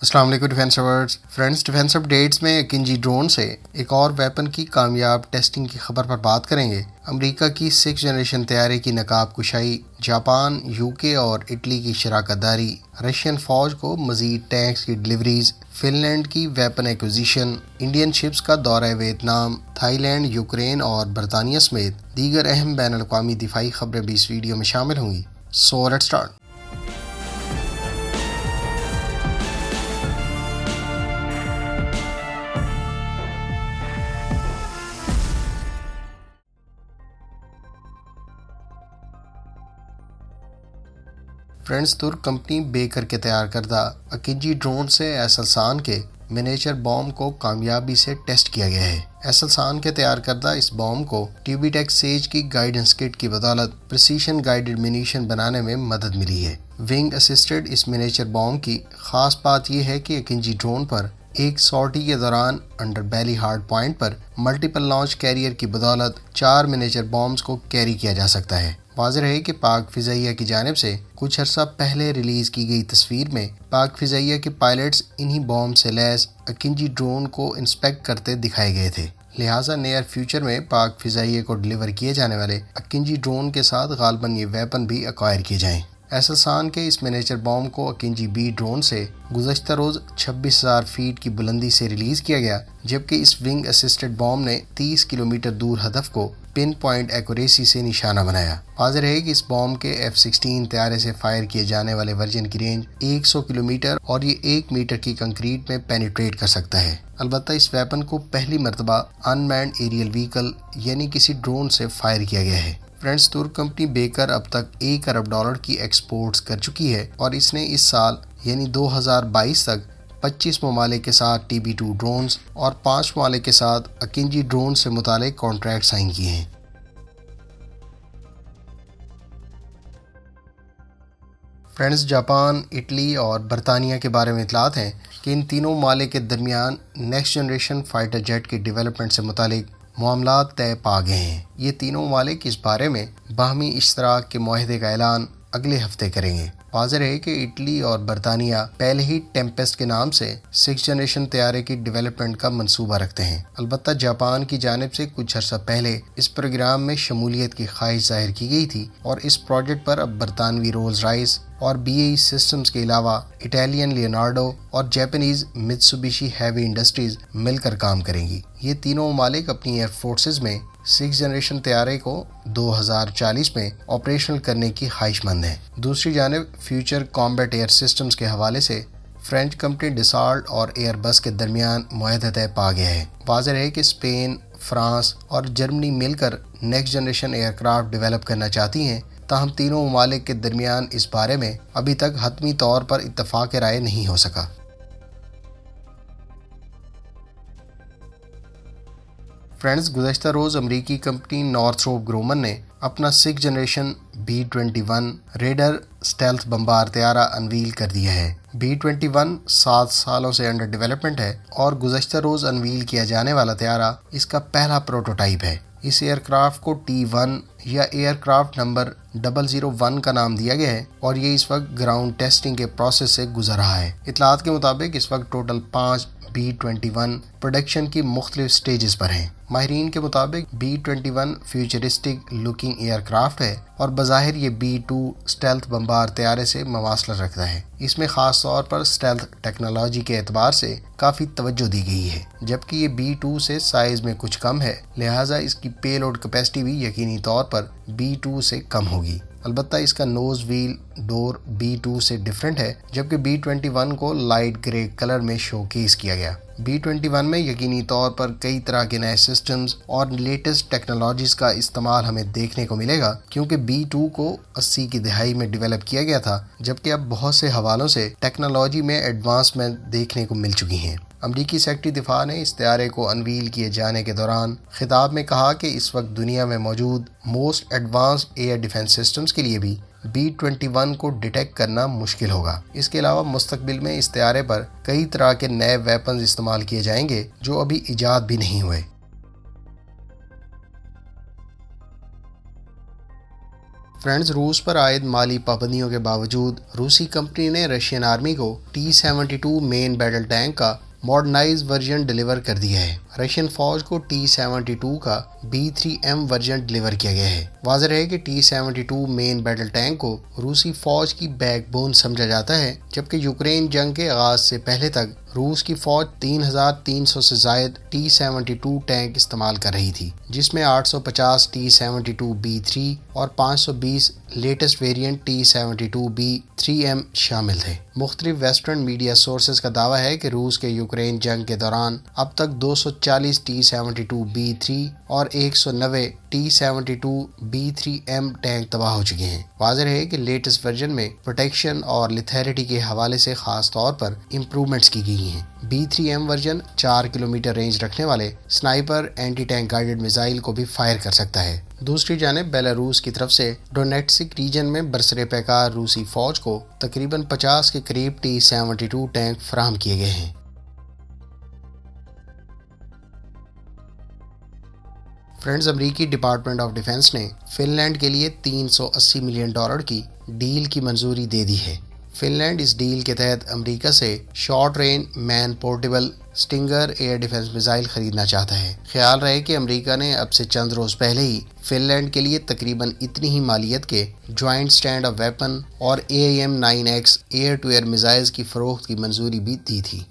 السلام علیکم defence ایورز friends, defence updates میں اکینجی ڈرون سے ایک اور ویپن کی کامیاب ٹیسٹنگ کی خبر پر بات کریں گے۔ امریکہ کی 6 جنریشن طیارے کی نقاب کشائی، جاپان، UK اور اٹلی کی شراکت داری، رشین فوج کو مزید ٹینکس کی ڈلیوریز، فن لینڈ کی ویپن ایکوزیشن، انڈین شپس کا دورہ ویتنام، تھائی لینڈ، یوکرین اور برطانیہ سمیت دیگر اہم بین الاقوامی دفاعی خبریں بھی اس ویڈیو میں شامل ہوں گی۔ So let's start. فرینڈز، ترک کمپنی بیکر کے تیار کردہ اکینجی ڈرون سے ایسلسان کے منیچر بوم کو کامیابی سے ٹیسٹ کیا گیا ہے۔ ایسلسان کے تیار کردہ اس بوم کو ٹیوبی ٹیک سیج کی گائیڈنس کٹ کی بدولت پریسیشن گائیڈڈ منیشن بنانے میں مدد ملی ہے۔ ونگ اسسٹڈ اس منیچر بوم کی خاص بات یہ ہے کہ اکینجی ڈرون پر ایک سارٹی کے دوران انڈر بیلی ہارڈ پوائنٹ پر ملٹیپل لانچ کیریئر کی بدولت 4 منیچر بومز کو کیری کیا جا سکتا ہے۔ واضح ہے کہ پاک فضائیہ کی جانب سے کچھ عرصہ پہلے ریلیز کی گئی تصویر میں پاک فضائیہ کے پائلٹس انہی بوم سے لیس اکینجی ڈرون کو انسپیکٹ کرتے دکھائے گئے تھے، لہٰذا نیئر فیوچر میں پاک فضائیہ کو ڈلیور کیے جانے والے اکینجی ڈرون کے ساتھ غالباً یہ ویپن بھی ایکوائر کیے جائیں۔ ایسلسان کے اس منیچر بوم کو اکینجی بی ڈرون سے گزشتہ روز 26,000 فیٹ کی بلندی سے ریلیز کیا گیا، جبکہ اس ونگ اسسٹڈ بوم نے 30 کلومیٹر دور ہدف کو پن پوائنٹ ایکوریسی سے نشانہ بنایا۔ واضح ہے کہ اس بوم کے F-16 طیارے سے فائر کیے جانے والے ورژن کی رینج 100 کلومیٹر اور یہ 1 میٹر کی کنکریٹ میں پینیٹریٹ کر سکتا ہے۔ البتہ اس ویپن کو پہلی مرتبہ ان مینڈ ایریل وہیکل یعنی کسی ڈرون سے فائر کیا گیا ہے۔ فرینڈز، ترک کمپنی بیکر اب تک $1 ارب کی ایکسپورٹس کر چکی ہے اور اس نے اس سال یعنی 2022 تک 25 ممالک کے ساتھ TB2 ڈرونز اور 5 ممالک کے ساتھ اکینجی ڈرون سے متعلق کانٹریکٹ سائن کیے ہیں۔ فرینڈز، جاپان، اٹلی اور برطانیہ کے بارے میں اطلاعات ہیں کہ ان تینوں ممالک کے درمیان نیکسٹ جنریشن فائٹر جیٹ کی ڈیولپمنٹ سے متعلق معاملات طے پا گئے ہیں۔ یہ تینوں ممالک اس بارے میں باہمی اشتراک کے معاہدے کا اعلان اگلے ہفتے کریں گے۔ واضح ہے کہ اٹلی اور برطانیہ پہلے ہی ٹیمپسٹ کے نام سے 6 جنریشن طیارے کی ڈیولپمنٹ کا منصوبہ رکھتے ہیں۔ البتہ جاپان کی جانب سے کچھ عرصہ پہلے اس پروگرام میں شمولیت کی خواہش ظاہر کی گئی تھی اور اس پروجیکٹ پر اب برطانوی رولز رائس اور BAE سسٹمز کے علاوہ اٹالین لیونارڈو اور جاپانیز میتسوبیشی ہیوی انڈسٹریز مل کر کام کریں گی۔ یہ تینوں ممالک اپنی ایئر فورسز میں 6 جنریشن طیارے کو 2040 میں آپریشنل کرنے کی خواہش مند ہیں۔ دوسری جانب فیوچر کامبیٹ ایئر سسٹمز کے حوالے سے فرینچ کمپنی ڈسالٹ اور ایئر بس کے درمیان معاہدہ طے پا گیا ہے۔ واضح ہے کہ اسپین، فرانس اور جرمنی مل کر next generation aircraft develop کرنا چاہتی ہیں، تاہم تینوں ممالک کے درمیان اس بارے میں ابھی تک حتمی طور پر اتفاق رائے نہیں ہو سکا۔ فرینڈز، گزشتہ روز امریکی کمپنی نارتھروپ گرومن نے اپنا 6 جنریشن B-21 ریڈر اسٹیلتھ بمبار طیارہ انویل کر دیا ہے۔ B-21 7 سالوں سے انڈر ڈیولپمنٹ ہے اور گزشتہ روز انویل کیا جانے والا طیارہ اس کا پہلا پروٹوٹائپ ہے۔ اس ایئر کرافٹ کو T1 یا ایئر کرافٹ نمبر 001 کا نام دیا گیا ہے اور یہ اس وقت گراؤنڈ ٹیسٹنگ کے پروسیس سے گزر رہا ہے۔ اطلاعات کے مطابق اس وقت ٹوٹل 5 B-21 پروڈکشن کی مختلف سٹیجز پر ہیں۔ ماہرین کے مطابق B-21 futuristic looking year craft ہے اور بظاہر یہ B-2 اسٹیلتھ بمبار طیارے سے مماثلت رکھتا ہے۔ اس میں خاص طور پر اسٹیلتھ ٹیکنالوجی کے اعتبار سے کافی توجہ دی گئی ہے، جبکہ یہ B-2 سے سائز میں کچھ کم ہے، لہٰذا اس کی پے لوڈ کیپیسٹی بھی یقینی طور پر B-2 سے کم ہوگی۔ البتہ اس کا نوز ویل ڈور B-2 سے ڈیفرنٹ ہے، جبکہ B-21 کو لائٹ گرے کلر میں شو کیس کیا گیا۔ B-21 میں یقینی طور پر کئی طرح کے نئے سسٹمز اور لیٹسٹ ٹیکنالوجیز کا استعمال ہمیں دیکھنے کو ملے گا، کیونکہ B-2 کو 80 کی دہائی میں ڈیولپ کیا گیا تھا، جبکہ اب بہت سے حوالوں سے ٹیکنالوجی میں ایڈوانسمنٹ دیکھنے کو مل چکی ہیں۔ امریکی سیکرٹری دفاع نے اس طیارے کو انویل کیے جانے کے دوران خطاب میں کہا کہ اس وقت دنیا میں موجود most advanced air defence systems کے لیے بھی B-21 کو ڈیٹیکٹ کرنا مشکل ہوگا۔ اس کے علاوہ مستقبل میں اس طیارے پر کئی طرح کے نئے ویپنز استعمال کیے جائیں گے جو ابھی ایجاد بھی نہیں ہوئے۔ فرینڈز، روس پر عائد مالی پابندیوں کے باوجود روسی کمپنی نے رشین آرمی کو T-72 مین بیٹل ٹینک کا ماڈرنائز ورژن ڈیلیور کر دیا ہے۔ رشین فوج کو T-72 کا B-3M ورژن ڈیلیور کیا گیا ہے۔ واضح ہے کہ T-72 مین بیٹل ٹینک کو روسی فوج کی بیک بون سمجھا جاتا ہے، جبکہ یوکرین جنگ کے آغاز سے پہلے تک روس کی فوج 3300 سے زائد T-72 ٹینک استعمال کر رہی تھی، جس میں 850 T-72B3 اور 520 لیٹسٹ ویریئنٹ T-72B3M شامل تھے۔ مختلف ویسٹرن میڈیا سورسز کا دعویٰ ہے کہ روس کے یوکرین جنگ کے دوران اب تک 240 T-72B3 اور 190 T-72B3M ٹینک تباہ ہو چکے ہیں۔ واضح ہے کہ لیٹسٹ ورژن میں پروٹیکشن اور لیتھیرٹی کے حوالے سے خاص طور پر امپرومنٹس کی گئی ہیں۔ B3M ورژن 4 کلومیٹر رینج رکھنے والے sniper anti tank guided missile کو بھی فائر کر سکتا ہے۔ دوسری جانب بیلاروس کی طرف سے ڈونیٹسک ریجن میں برسر پیکار روسی فوج کو تقریباً 50 کے قریب T-72 ٹینک فراہم کیے گئے ہیں۔ فرینڈز، امریکی ڈپارٹمنٹ آف ڈیفنس نے فن لینڈ کے لیے $380 ملین کی ڈیل کی منظوری دے دی ہے۔ فن لینڈ اس ڈیل کے تحت امریکہ سے short range man portable Stinger air defence missile خریدنا چاہتا ہے۔ خیال رہے کہ امریکہ نے اب سے چند روز پہلے ہی فن لینڈ کے لیے تقریباً اتنی ہی مالیت کے جوائنٹ اسٹینڈ آف ویپن اور AIM-9X year to year missiles کی فروخت کی منظوری بھی دی تھی۔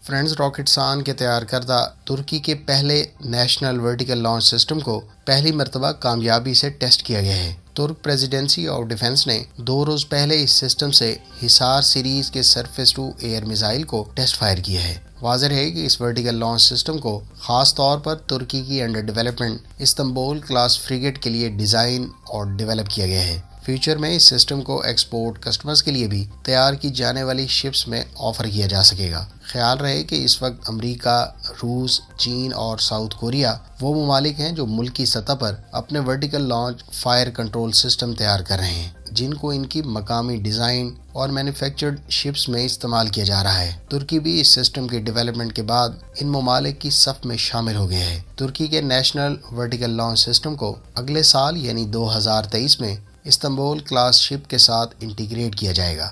فرینڈز، راکٹسان کے تیار کردہ ترکی کے پہلے نیشنل ورٹیکل لانچ سسٹم کو پہلی مرتبہ کامیابی سے ٹیسٹ کیا گیا ہے۔ ترک پریزیڈنسی آف ڈیفنس نے 2 روز پہلے اس سسٹم سے حصار سیریز کے سرفیس ٹو ایئر میزائل کو ٹیسٹ فائر کیا ہے۔ واضح ہے کہ اس ورٹیکل لانچ سسٹم کو خاص طور پر ترکی کی under development Istanbul class frigate کے لیے ڈیزائن اور ڈیولپ کیا گیا ہے۔ فیوچر میں اس سسٹم کو ایکسپورٹ کسٹمرز کے لیے بھی تیار کی جانے والی شپس میں آفر کیا جا سکے گا۔ خیال رہے کہ اس وقت امریکہ، روس، چین اور ساؤتھ کوریا وہ ممالک ہیں جو ملکی سطح پر اپنے vertical launch fire control system تیار کر رہے ہیں، جن کو ان کی مقامی ڈیزائن اور مینوفیکچرڈ شپس میں استعمال کیا جا رہا ہے۔ ترکی بھی اس سسٹم کے ڈیولپمنٹ کے بعد ان ممالک کی صف میں شامل ہو گیا ہے۔ ترکی کے نیشنل ورٹیکل لانچ سسٹم کو اگلے سال یعنی 2023 میں استنبول کلاس شپ کے ساتھ انٹیگریٹ کیا جائے گا۔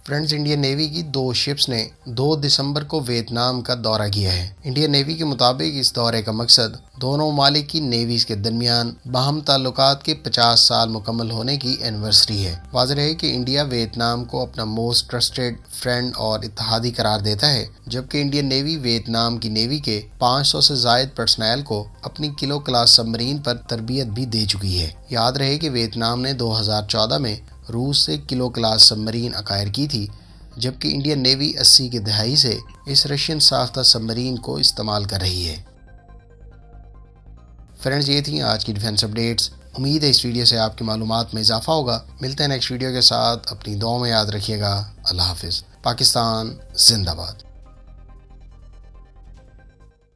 فرینڈز، انڈین نیوی کی 2 شپس نے 2 دسمبر کو ویتنام کا دورہ کیا ہے۔ انڈین نیوی کے مطابق اس دورے کا مقصد دونوں ممالک کی نیویز کے درمیان باہم تعلقات کے 50 سال مکمل ہونے کی اینیورسری ہے۔ واضح ہے کہ انڈیا ویتنام کو اپنا موسٹ ٹرسٹڈ فرینڈ اور اتحادی قرار دیتا ہے، جبکہ انڈین نیوی ویتنام کی نیوی کے 500 سے زائد پرسنل کو اپنی کلو کلاس سب مرین پر تربیت بھی دے چکی ہے۔ یاد رہے کہ ویتنام نے 2014 میں روس سے کلو کلاس سب مرین اکوائر کی تھی، جبکہ انڈین نیوی 80 کی دہائی سے اس رشین ساختہ سب مرین کو استعمال کر رہی ہے۔ فرینڈز، یہ تھیں آج کی ڈیفنس اپڈیٹس۔ امید ہے اس ویڈیو سے آپ کی معلومات میں اضافہ ہوگا۔ ملتے ہیں نیکسٹ ویڈیو کے ساتھ، اپنی دعاؤں میں یاد رکھیے گا۔ اللہ حافظ۔ پاکستان زندہ باد۔